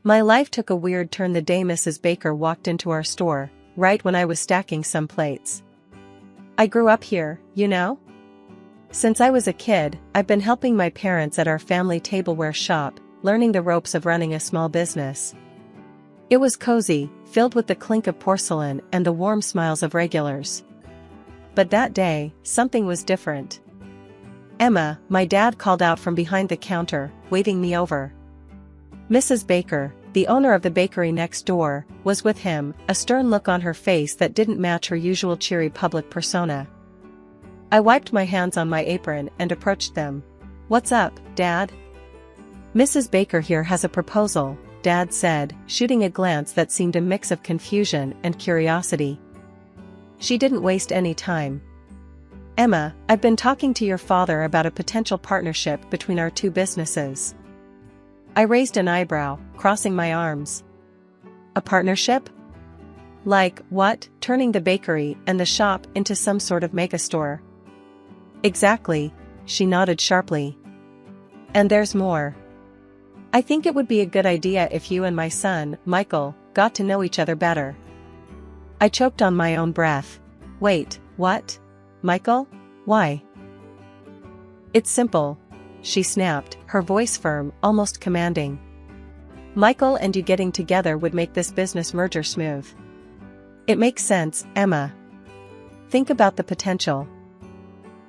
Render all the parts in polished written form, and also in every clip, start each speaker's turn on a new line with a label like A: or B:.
A: My life took a weird turn the day Mrs. Baker walked into our store, right when I was stacking some plates. I grew up here, you know? Since I was a kid, I've been helping my parents at our family tableware shop, learning the ropes of running a small business. It was cozy, filled with the clink of porcelain and the warm smiles of regulars. But that day, something was different. "Emma," my dad called out from behind the counter, waving me over. Mrs. Baker, the owner of the bakery next door, was with him, a stern look on her face that didn't match her usual cheery public persona. I wiped my hands on my apron and approached them. "What's up, Dad?" "Mrs. Baker here has a proposal," Dad said, shooting a glance that seemed a mix of confusion and curiosity. She didn't waste any time. "Emma, I've been talking to your father about a potential partnership between our two businesses." I raised an eyebrow, crossing my arms. "A partnership? Like what, turning the bakery and the shop into some sort of megastore?" "Exactly," she nodded sharply. "And there's more. I think it would be a good idea if you and my son, Michael, got to know each other better." I choked on my own breath. "Wait, what? Michael? Why?" "It's simple," she snapped, her voice firm, almost commanding. "Michael and you getting together would make this business merger smooth. It makes sense, Emma. Think about the potential."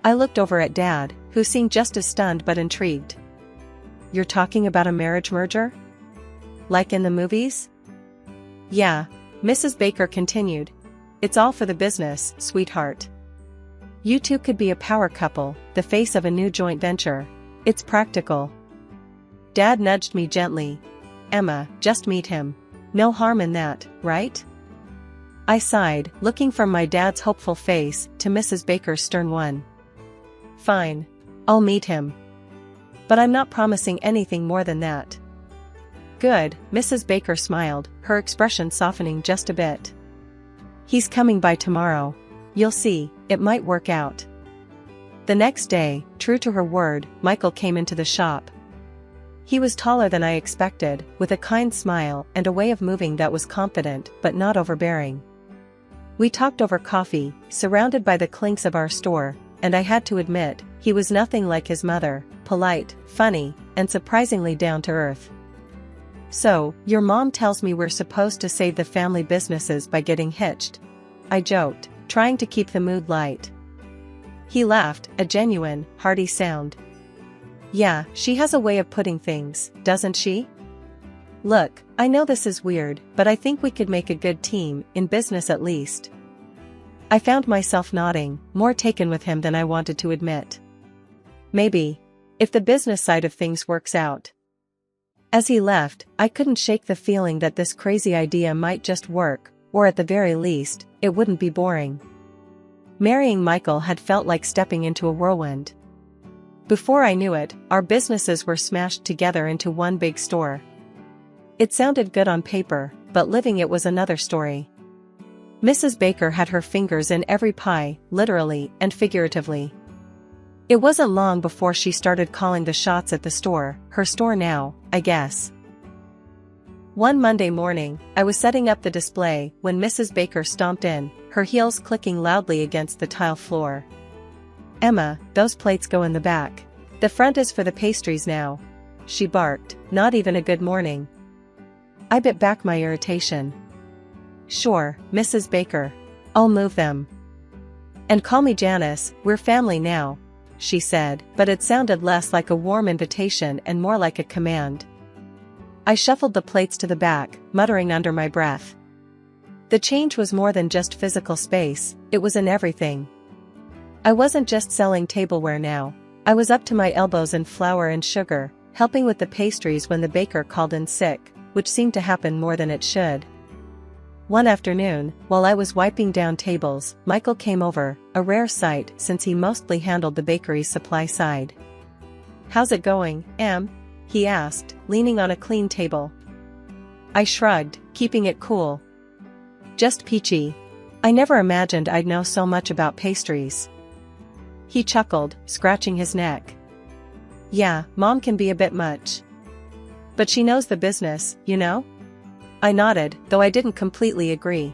A: I looked over at Dad, who seemed just as stunned but intrigued. "You're talking about a marriage merger? Like in the movies?" "Yeah," Mrs. Baker continued. "It's all for the business, sweetheart. You two could be a power couple, the face of a new joint venture. It's practical." Dad nudged me gently. "Emma, just meet him. No harm in that, right?" I sighed, looking from my dad's hopeful face to Mrs. Baker's stern one. "Fine. I'll meet him. But I'm not promising anything more than that." "Good," Mrs. Baker smiled, her expression softening just a bit. "He's coming by tomorrow. You'll see, it might work out." The next day, true to her word, Michael came into the shop. He was taller than I expected, with a kind smile and a way of moving that was confident but not overbearing. We talked over coffee, surrounded by the clinks of our store, and I had to admit, he was nothing like his mother, polite, funny, and surprisingly down-to-earth. "So, your mom tells me we're supposed to save the family businesses by getting hitched," I joked, trying to keep the mood light. He laughed, a genuine, hearty sound. "Yeah, she has a way of putting things, doesn't she? Look, I know this is weird, but I think we could make a good team, in business at least." I found myself nodding, more taken with him than I wanted to admit. "Maybe. If the business side of things works out." As he left, I couldn't shake the feeling that this crazy idea might just work, or at the very least, it wouldn't be boring. Marrying Michael had felt like stepping into a whirlwind. Before I knew it, our businesses were smashed together into one big store. It sounded good on paper, but living it was another story. Mrs. Baker had her fingers in every pie, literally and figuratively. It wasn't long before she started calling the shots at the store, her store now, I guess. One Monday morning, I was setting up the display when Mrs. Baker stomped in, her heels clicking loudly against the tile floor. "Emma, those plates go in the back. The front is for the pastries now," she barked, not even a good morning. I bit back my irritation. "Sure, Mrs. Baker. I'll move them. And call me Janice, we're family now," she said, but it sounded less like a warm invitation and more like a command. I shuffled the plates to the back, muttering under my breath. The change was more than just physical space, it was in everything. I wasn't just selling tableware now. I was up to my elbows in flour and sugar, helping with the pastries when the baker called in sick, which seemed to happen more than it should. One afternoon, while I was wiping down tables, Michael came over, a rare sight since he mostly handled the bakery's supply side. "How's it going, Em?" he asked, leaning on a clean table. I shrugged, keeping it cool. "Just peachy. I never imagined I'd know so much about pastries." He chuckled, scratching his neck. "Yeah, Mom can be a bit much. But she knows the business, you know? I nodded, though I didn't completely agree.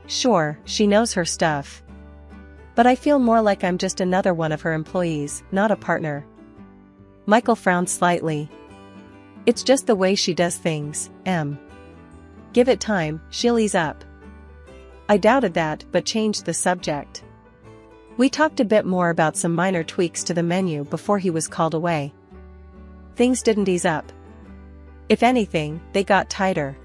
A: Sure, she knows her stuff. But I feel more like I'm just another one of her employees, not a partner. Michael frowned slightly. It's just the way she does things, Em. Give it time, she'll ease up. I doubted that, but changed the subject. We talked a bit more about some minor tweaks to the menu before he was called away. Things didn't ease up. If anything, they got tighter.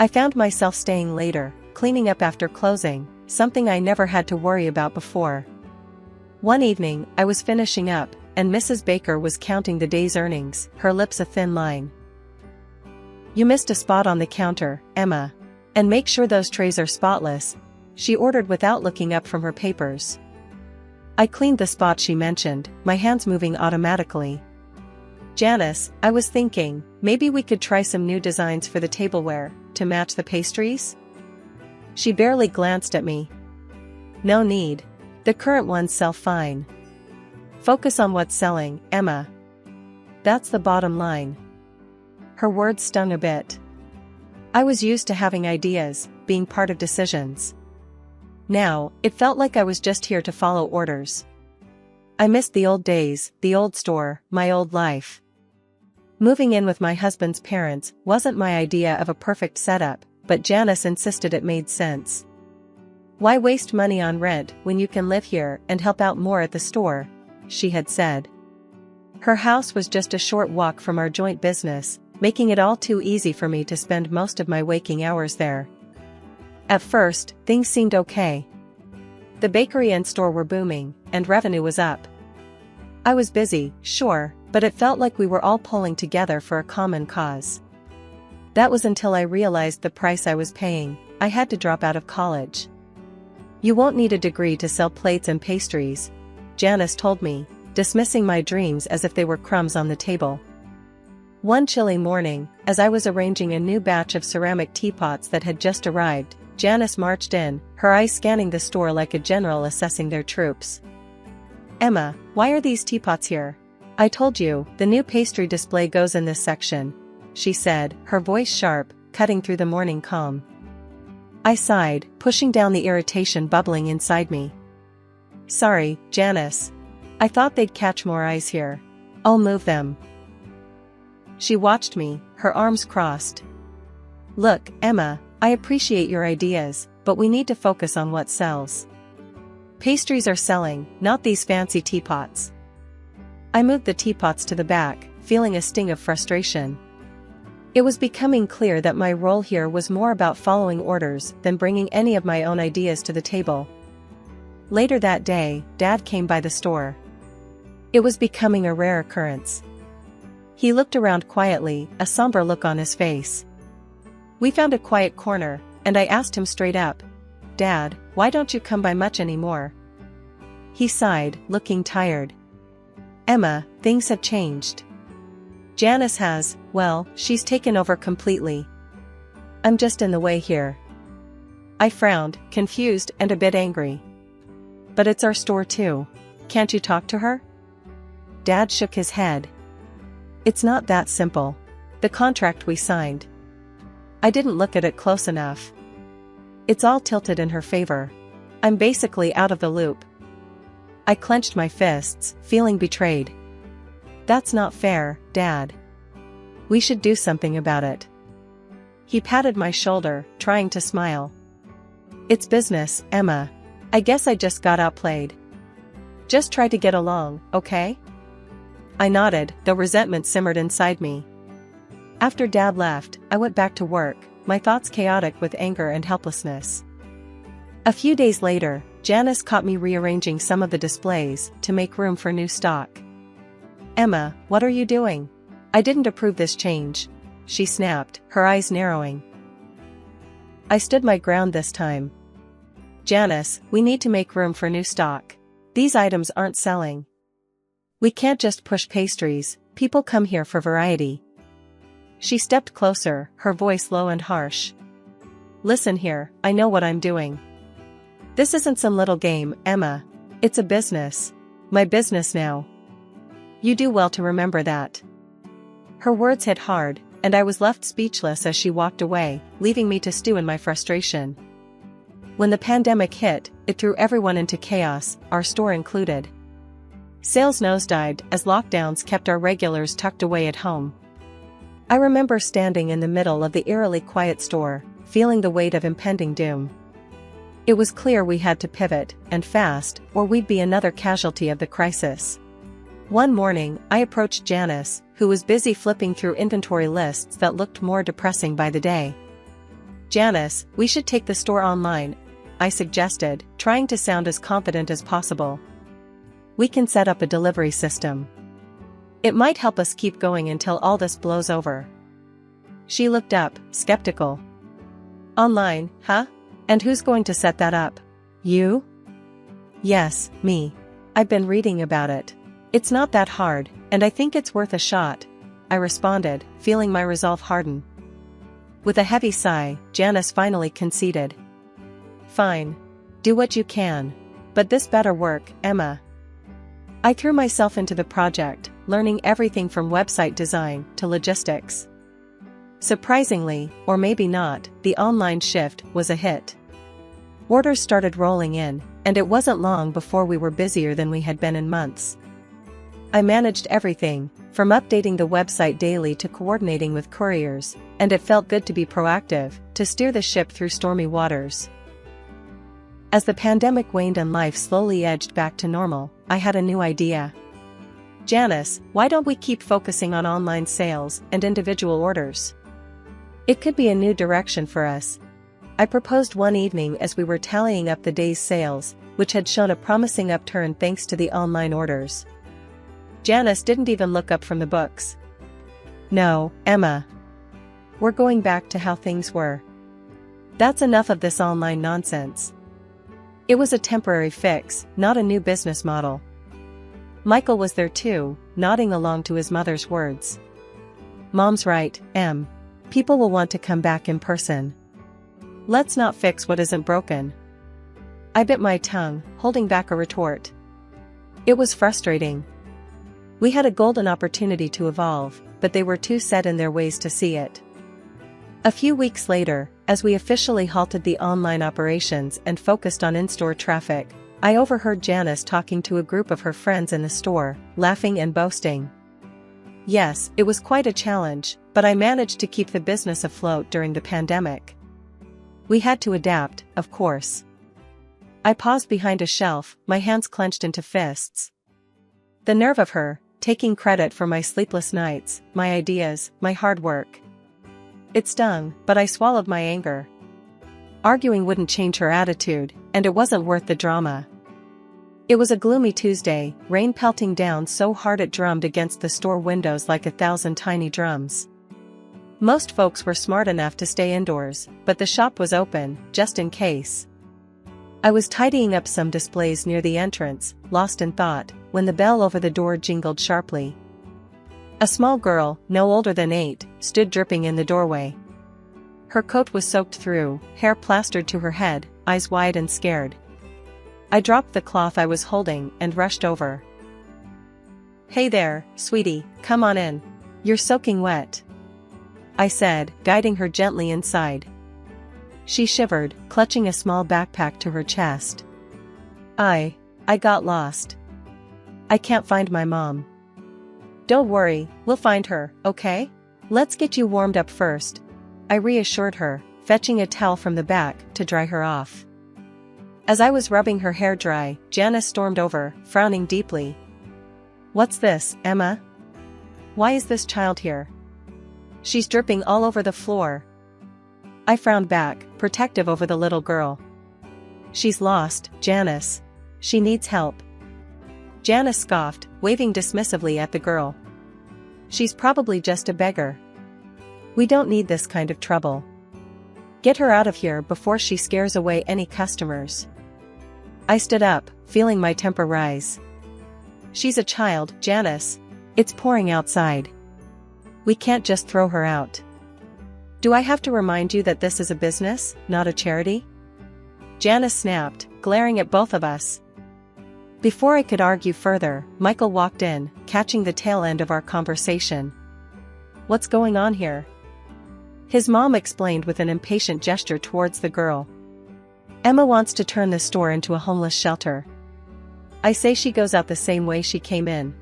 A: I found myself staying later, cleaning up after closing, something I never had to worry about before. One evening, I was finishing up, and Mrs. Baker was counting the day's earnings, her lips a thin line. You missed a spot on the counter, Emma. And make sure those trays are spotless, she ordered without looking up from her papers. I cleaned the spot she mentioned, my hands moving automatically. Janice, I was thinking, maybe we could try some new designs for the tableware, to match the pastries? She barely glanced at me. No need. The current ones sell fine. Focus on what's selling, Emma. That's the bottom line. Her words stung a bit. I was used to having ideas, being part of decisions. Now, it felt like I was just here to follow orders. I missed the old days, the old store, my old life. Moving in with my husband's parents wasn't my idea of a perfect setup, but Janice insisted it made sense. Why waste money on rent when you can live here and help out more at the store? She had said. Her house was just a short walk from our joint business, making it all too easy for me to spend most of my waking hours there. At first, things seemed okay. The bakery and store were booming, and revenue was up. I was busy, sure, but it felt like we were all pulling together for a common cause. That was until I realized the price I was paying. I had to drop out of college. You won't need a degree to sell plates and pastries, Janice told me, dismissing my dreams as if they were crumbs on the table. One chilly morning, as I was arranging a new batch of ceramic teapots that had just arrived, Janice marched in, her eyes scanning the store like a general assessing their troops. Emma, why are these teapots here? I told you, the new pastry display goes in this section, she said, her voice sharp, cutting through the morning calm. I sighed, pushing down the irritation bubbling inside me. Sorry, Janice. I thought they'd catch more eyes here. I'll move them. She watched me, her arms crossed. Look, Emma, I appreciate your ideas, but we need to focus on what sells. Pastries are selling, not these fancy teapots. I moved the teapots to the back, feeling a sting of frustration. It was becoming clear that my role here was more about following orders than bringing any of my own ideas to the table. Later that day, Dad came by the store. It was becoming a rare occurrence. He looked around quietly, a somber look on his face. We found a quiet corner, and I asked him straight up, Dad, why don't you come by much anymore? He sighed, looking tired. Emma, things have changed. Janice has, well, she's taken over completely. I'm just in the way here. I frowned, confused and a bit angry. But it's our store too. Can't you talk to her? Dad shook his head. It's not that simple. The contract we signed. I didn't look at it close enough. It's all tilted in her favor. I'm basically out of the loop. I clenched my fists, feeling betrayed. That's not fair, Dad. We should do something about it. He patted my shoulder, trying to smile. It's business, Emma. I guess I just got outplayed. Just try to get along, okay? I nodded, though resentment simmered inside me. After Dad left, I went back to work, my thoughts chaotic with anger and helplessness. A few days later, Janice caught me rearranging some of the displays to make room for new stock. Emma, what are you doing? I didn't approve this change, she snapped, her eyes narrowing. I stood my ground this time. Janice, we need to make room for new stock. These items aren't selling. We can't just push pastries, people come here for variety. She stepped closer, her voice low and harsh. Listen here, I know what I'm doing. This isn't some little game, Emma. It's a business. My business now. You do well to remember that. Her words hit hard, and I was left speechless as she walked away, leaving me to stew in my frustration. When the pandemic hit, it threw everyone into chaos, our store included. Sales nosedived as lockdowns kept our regulars tucked away at home. I remember standing in the middle of the eerily quiet store, feeling the weight of impending doom. It was clear we had to pivot, and fast, or we'd be another casualty of the crisis. One morning, I approached Janice, who was busy flipping through inventory lists that looked more depressing by the day. "Janice, we should take the store online," I suggested, trying to sound as confident as possible. "We can set up a delivery system. It might help us keep going until all this blows over." She looked up, skeptical. "Online, huh? And who's going to set that up? You?" "Yes, me. I've been reading about it. It's not that hard, and I think it's worth a shot," I responded, feeling my resolve harden. With a heavy sigh, Janice finally conceded. "Fine. Do what you can. But this better work, Emma." I threw myself into the project, learning everything from website design to logistics. Surprisingly, or maybe not, the online shift was a hit. Orders started rolling in, and it wasn't long before we were busier than we had been in months. I managed everything, from updating the website daily to coordinating with couriers, and it felt good to be proactive, to steer the ship through stormy waters. As the pandemic waned and life slowly edged back to normal, I had a new idea. "Janice, why don't we keep focusing on online sales and individual orders? It could be a new direction for us," I proposed one evening as we were tallying up the day's sales, which had shown a promising upturn thanks to the online orders. Janice didn't even look up from the books. "No, Emma. We're going back to how things were. That's enough of this online nonsense." It was a temporary fix, not a new business model. Michael was there too, nodding along to his mother's words. "Mom's right, Em. People will want to come back in person. Let's not fix what isn't broken." I bit my tongue, holding back a retort. It was frustrating. We had a golden opportunity to evolve, but they were too set in their ways to see it. A few weeks later, as we officially halted the online operations and focused on in-store traffic, I overheard Janice talking to a group of her friends in the store, laughing and boasting. Yes, it was quite a challenge, but I managed to keep the business afloat during the pandemic. We had to adapt, of course. I paused behind a shelf, my hands clenched into fists. The nerve of her, taking credit for my sleepless nights, my ideas, my hard work. It stung, but I swallowed my anger. Arguing wouldn't change her attitude, and it wasn't worth the drama. It was a gloomy Tuesday, rain pelting down so hard it drummed against the store windows like 1,000 tiny drums. Most folks were smart enough to stay indoors, but the shop was open, just in case. I was tidying up some displays near the entrance, lost in thought, when the bell over the door jingled sharply. A small girl, no older than 8, stood dripping in the doorway. Her coat was soaked through, hair plastered to her head, eyes wide and scared. I dropped the cloth I was holding and rushed over. "Hey there, sweetie, come on in. You're soaking wet," I said, guiding her gently inside. She shivered, clutching a small backpack to her chest. I got lost. I can't find my mom." "Don't worry, we'll find her, okay? Let's get you warmed up first," I reassured her, fetching a towel from the back to dry her off. As I was rubbing her hair dry, Janice stormed over, frowning deeply. "What's this, Emma? Why is this child here? She's dripping all over the floor." I frowned back, protective over the little girl. "She's lost, Janice. She needs help." Janice scoffed, waving dismissively at the girl. "She's probably just a beggar. We don't need this kind of trouble. Get her out of here before she scares away any customers." I stood up, feeling my temper rise. "She's a child, Janice. It's pouring outside. We can't just throw her out. Do I have to remind you that this is a business, not a charity?" Janice snapped, glaring at both of us. Before I could argue further, Michael walked in, catching the tail end of our conversation. What's going on here?" His mom explained with an impatient gesture towards the girl. "Emma wants to turn the store into a homeless shelter. I say she goes out the same way she came in."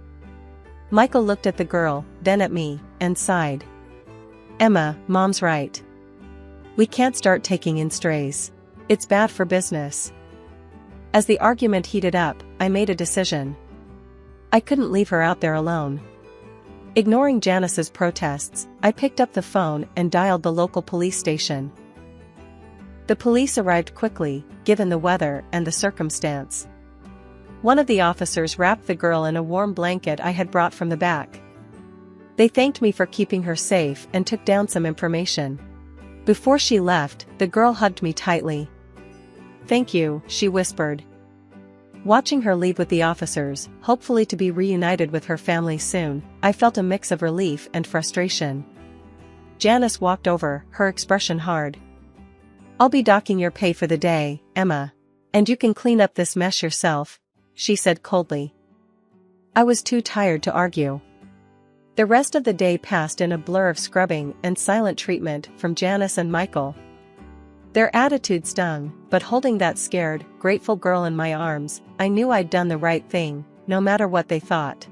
A: Michael looked at the girl, then at me, and sighed. "Emma, Mom's right. We can't start taking in strays. It's bad for business." As the argument heated up, I made a decision. I couldn't leave her out there alone. Ignoring Janice's protests, I picked up the phone and dialed the local police station. The police arrived quickly, given the weather and the circumstance. One of the officers wrapped the girl in a warm blanket I had brought from the back. They thanked me for keeping her safe and took down some information. Before she left, the girl hugged me tightly. "Thank you," she whispered. Watching her leave with the officers, hopefully to be reunited with her family soon, I felt a mix of relief and frustration. Janice walked over, her expression hard. "I'll be docking your pay for the day, Emma. And you can clean up this mess yourself," she said coldly. I was too tired to argue. The rest of the day passed in a blur of scrubbing and silent treatment from Janice and Michael. Their attitude stung, but holding that scared, grateful girl in my arms, I knew I'd done the right thing, no matter what they thought.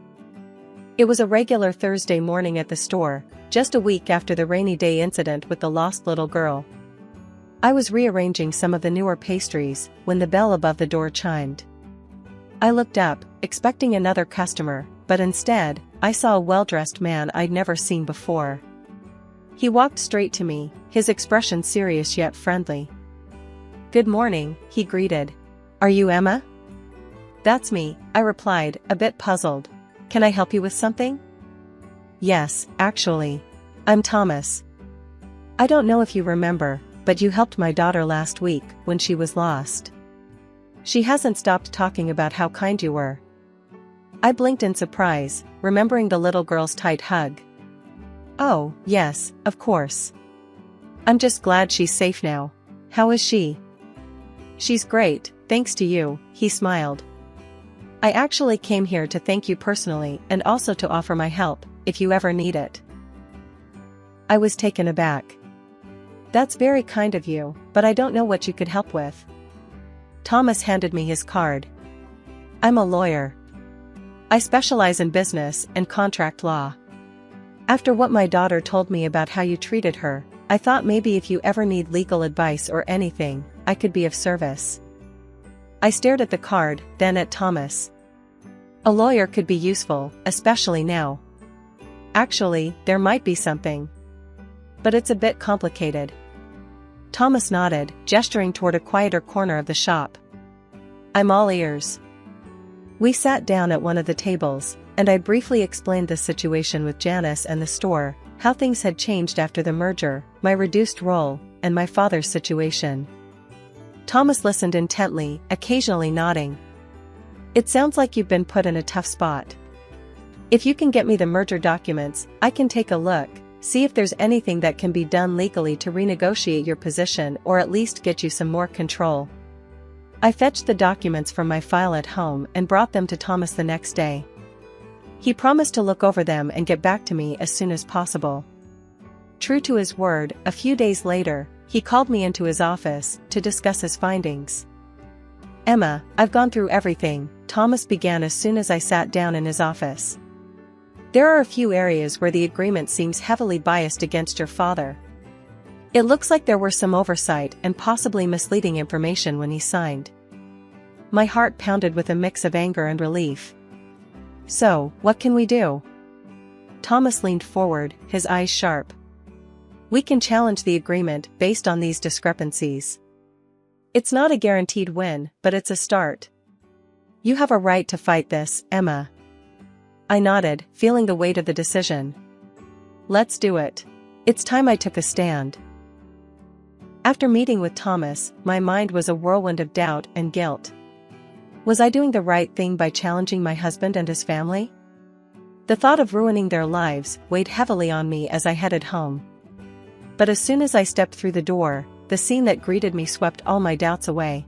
A: It was a regular Thursday morning at the store, just a week after the rainy day incident with the lost little girl. I was rearranging some of the newer pastries when the bell above the door chimed. I looked up, expecting another customer, but instead, I saw a well-dressed man I'd never seen before. He walked straight to me, his expression serious yet friendly. "Good morning," he greeted. "Are you Emma?" "That's me," I replied, a bit puzzled. "Can I help you with something?" "Yes, actually. I'm Thomas. I don't know if you remember, but you helped my daughter last week when she was lost. She hasn't stopped talking about how kind you were." I blinked in surprise, remembering the little girl's tight hug. "Oh, yes, of course. I'm just glad she's safe now. How is she?" "She's great, thanks to you," he smiled. "I actually came here to thank you personally and also to offer my help, if you ever need it." I was taken aback. "That's very kind of you, but I don't know what you could help with." Thomas handed me his card. "I'm a lawyer. I specialize in business and contract law. After what my daughter told me about how you treated her, I thought maybe if you ever need legal advice or anything, I could be of service." I stared at the card, then at Thomas. A lawyer could be useful, especially now. "Actually, there might be something. But it's a bit complicated." Thomas nodded, gesturing toward a quieter corner of the shop. "I'm all ears." We sat down at one of the tables, and I briefly explained the situation with Janice and the store, how things had changed after the merger, my reduced role, and my father's situation. Thomas listened intently, occasionally nodding. "It sounds like you've been put in a tough spot. If you can get me the merger documents, I can take a look, see if there's anything that can be done legally to renegotiate your position or at least get you some more control." I fetched the documents from my file at home and brought them to Thomas the next day. He promised to look over them and get back to me as soon as possible. True to his word, a few days later, he called me into his office to discuss his findings. "Emma, I've gone through everything," Thomas began as soon as I sat down in his office. "There are a few areas where the agreement seems heavily biased against your father. It looks like there were some oversight and possibly misleading information when he signed." My heart pounded with a mix of anger and relief. "So, what can we do?" Thomas leaned forward, his eyes sharp. "We can challenge the agreement based on these discrepancies. It's not a guaranteed win, but it's a start. You have a right to fight this, Emma." I nodded, feeling the weight of the decision. "Let's do it. It's time I took a stand." After meeting with Thomas, my mind was a whirlwind of doubt and guilt. Was I doing the right thing by challenging my husband and his family? The thought of ruining their lives weighed heavily on me as I headed home. But as soon as I stepped through the door, the scene that greeted me swept all my doubts away.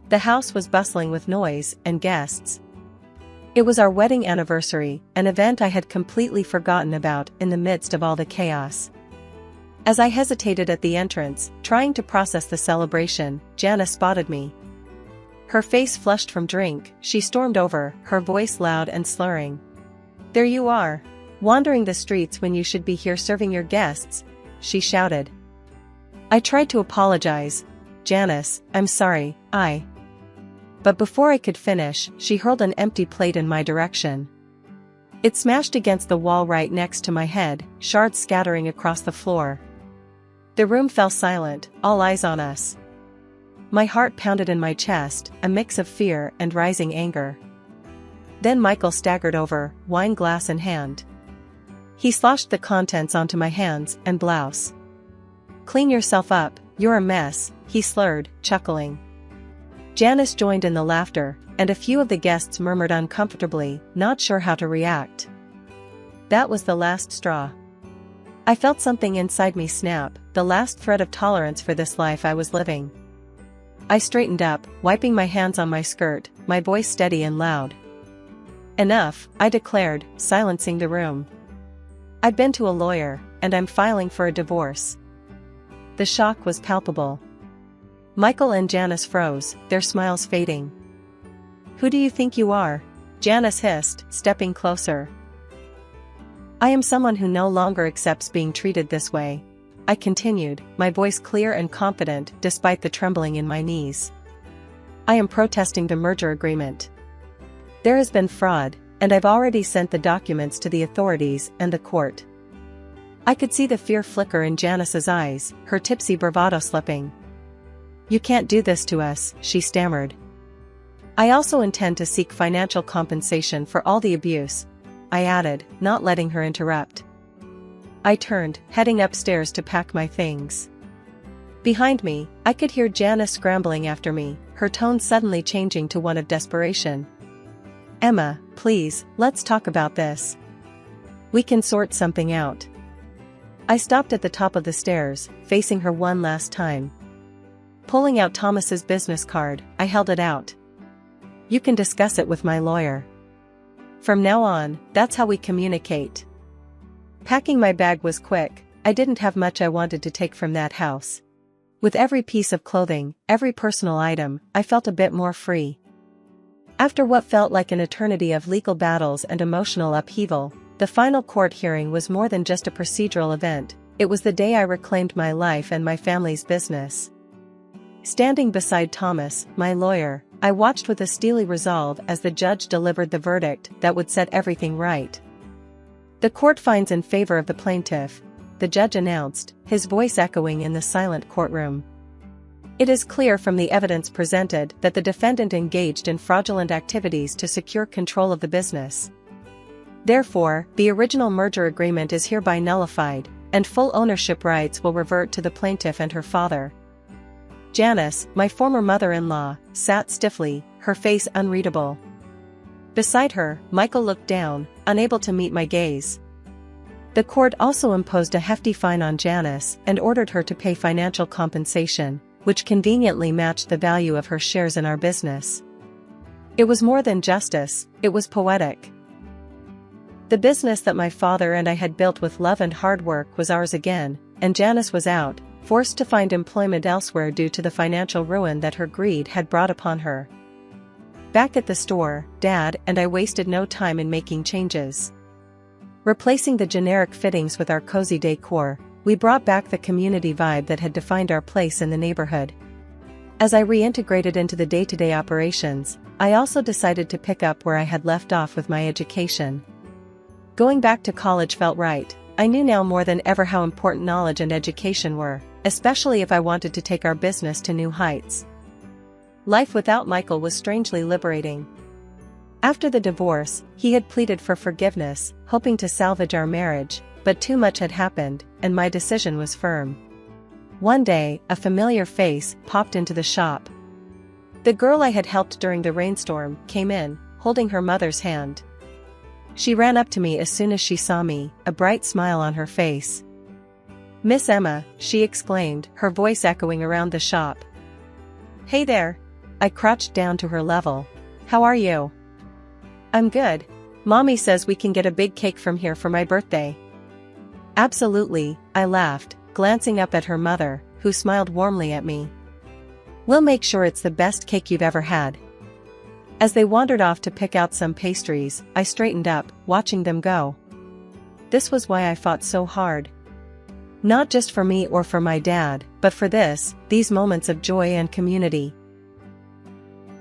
A: The house was bustling with noise and guests. It was our wedding anniversary, an event I had completely forgotten about in the midst of all the chaos. As I hesitated at the entrance, trying to process the celebration, Janice spotted me. Her face flushed from drink, she stormed over, her voice loud and slurring. "There you are, wandering the streets when you should be here serving your guests," she shouted. I tried to apologize. "Janice, I'm sorry, But before I could finish, she hurled an empty plate in my direction. It smashed against the wall right next to my head, shards scattering across the floor. The room fell silent, all eyes on us. My heart pounded in my chest, a mix of fear and rising anger. Then Michael staggered over, wine glass in hand. He sloshed the contents onto my hands and blouse. "Clean yourself up, you're a mess," he slurred, chuckling. Janice joined in the laughter, and a few of the guests murmured uncomfortably, not sure how to react. That was the last straw. I felt something inside me snap, the last thread of tolerance for this life I was living. I straightened up, wiping my hands on my skirt, my voice steady and loud. "Enough," I declared, silencing the room. "I've been to a lawyer, and I'm filing for a divorce." The shock was palpable. Michael and Janice froze, their smiles fading. "Who do you think you are?" Janice hissed, stepping closer. "I am someone who no longer accepts being treated this way," I continued, my voice clear and confident despite the trembling in my knees. "I am protesting the merger agreement. There has been fraud, and I've already sent the documents to the authorities and the court." I could see the fear flicker in Janice's eyes, her tipsy bravado slipping. "You can't do this to us," she stammered. "I also intend to seek financial compensation for all the abuse," I added, not letting her interrupt. I turned, heading upstairs to pack my things. Behind me, I could hear Janice scrambling after me, her tone suddenly changing to one of desperation. "Emma, please, let's talk about this. We can sort something out." I stopped at the top of the stairs, facing her one last time. Pulling out Thomas's business card, I held it out. "You can discuss it with my lawyer. From now on, that's how we communicate." Packing my bag was quick, I didn't have much I wanted to take from that house. With every piece of clothing, every personal item, I felt a bit more free. After what felt like an eternity of legal battles and emotional upheaval, the final court hearing was more than just a procedural event, it was the day I reclaimed my life and my family's business. Standing beside Thomas, my lawyer, I watched with a steely resolve as the judge delivered the verdict that would set everything right. "The court finds in favor of the plaintiff," the judge announced, his voice echoing in the silent courtroom. "It is clear from the evidence presented that the defendant engaged in fraudulent activities to secure control of the business. Therefore, the original merger agreement is hereby nullified, and full ownership rights will revert to the plaintiff and her father." Janice, my former mother-in-law, sat stiffly, her face unreadable. Beside her, Michael looked down, unable to meet my gaze. The court also imposed a hefty fine on Janice and ordered her to pay financial compensation, which conveniently matched the value of her shares in our business. It was more than justice, it was poetic. The business that my father and I had built with love and hard work was ours again, and Janice was out, forced to find employment elsewhere due to the financial ruin that her greed had brought upon her. Back at the store, Dad and I wasted no time in making changes. Replacing the generic fittings with our cozy decor, we brought back the community vibe that had defined our place in the neighborhood. As I reintegrated into the day-to-day operations, I also decided to pick up where I had left off with my education. Going back to college felt right. I knew now more than ever how important knowledge and education were, especially if I wanted to take our business to new heights. Life without Michael was strangely liberating. After the divorce, he had pleaded for forgiveness, hoping to salvage our marriage, but too much had happened, and my decision was firm. One day, a familiar face popped into the shop. The girl I had helped during the rainstorm came in, holding her mother's hand. She ran up to me as soon as she saw me, a bright smile on her face. "Miss Emma," she exclaimed, her voice echoing around the shop. "Hey there." I crouched down to her level. "How are you?" I'm good. Mommy says we can get a big cake from here for my birthday. Absolutely, I laughed, glancing up at her mother, who smiled warmly at me. We'll make sure it's the best cake you've ever had. As they wandered off to pick out some pastries, I straightened up, watching them go. This was why I fought so hard. Not just for me or for my dad, but for these moments of joy and community.